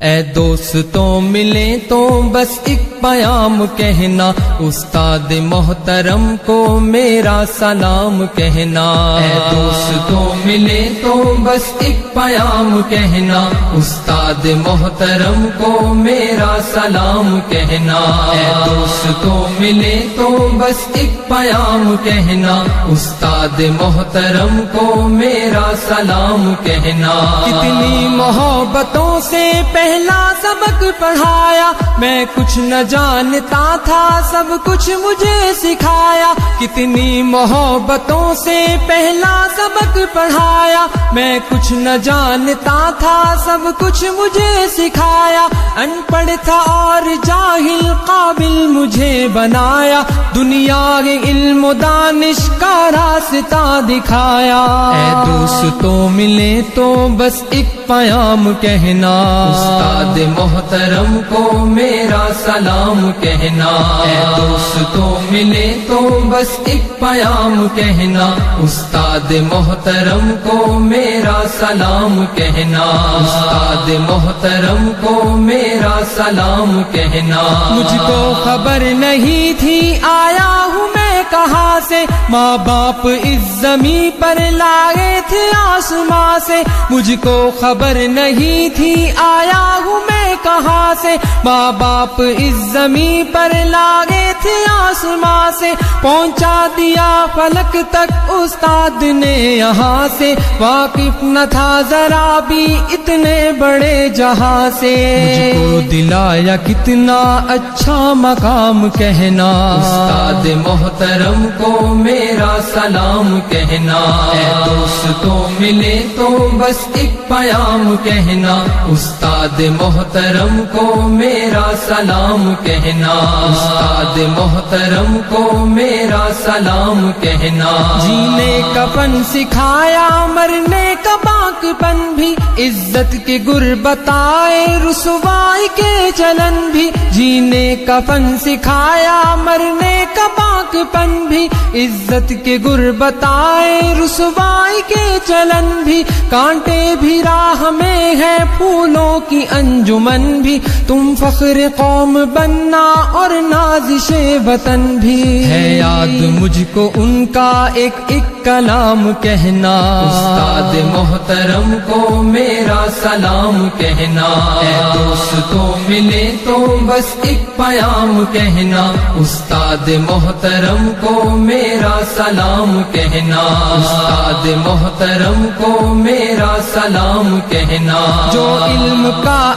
اے دوستوں ملے تو بس ایک پیام کہنا، استاد محترم کو میرا سلام کہنا۔ اے دوستوں ملے تو بس ایک پیام کہنا، استاد محترم کو میرا سلام کہنا۔ اے دوستوں ملے تو بس ایک پیام کہنا، استاد محترم کو میرا سلام کہنا۔ کتنی محبتوں سے پہلا سبق پڑھایا، میں کچھ نہ جانتا تھا سب کچھ مجھے سکھایا۔ کتنی محبتوں سے پہلا سبق پڑھایا، میں کچھ نہ جانتا تھا سب کچھ مجھے سکھایا۔ ان پڑھ تھا اور جاہل قابل مجھے بنایا، دنیا کے علم و دانش کا راستہ دکھایا۔ اے دوستوں ملے تو بس ایک پیام کہنا، استاد محترم کو میرا سلام کہنا۔ اے دوستوں ملے تو بس ایک پیام کہنا، استاد محترم کو میرا سلام کہنا۔ استاد محترم کو میرا سلام کہنا۔ مجھ کو خبر نہیں تھی آیا ہوں میں کہاں سے، ماں باپ اس زمین پر لائے تھے آسماں سے۔ مجھ کو خبر نہیں تھی آیا ہوں میں کہاں سے، ماں باپ اس زمین پر لائے تھے آسماں سے۔ پہنچا دیا فلک تک استاد نے یہاں سے، واقف نہ تھا ذرا بھی اتنے بڑے جہاں سے۔ مجھ کو دلایا کتنا اچھا مقام کہنا، استاد محترم کو میرا سلام کہنا۔ اے دوستوں ملے تو بس ایک پیام کہنا، استاد محترم کو میرا سلام کہنا۔ استاد محترم کو میرا سلام کہنا۔ جینے کا فن سکھایا، مرنے کا باقپن بھی، عزت کے گر بتائے رسوائی کے چلن بھی۔ جینے کا فن سکھایا، مرنے کا باقپن بھی، عزت کے گر بتائے رسوائی کے چلن بھی۔ کانٹے بھی راہ میں ہے پھولوں کی انجمن بھی، تم فخر قوم بننا اور نازش وطن بھی۔ ہے یاد مجھ کو ان کا ایک ایک کلام کہنا، استاد محترم کو میرا سلام کہنا۔ اے دوستوں ملے تو بس ایک پیام کہنا، استاد محترم کو میرا سلام کہنا۔ استاد محترم کو میرا سلام کہنا۔ جو علم کا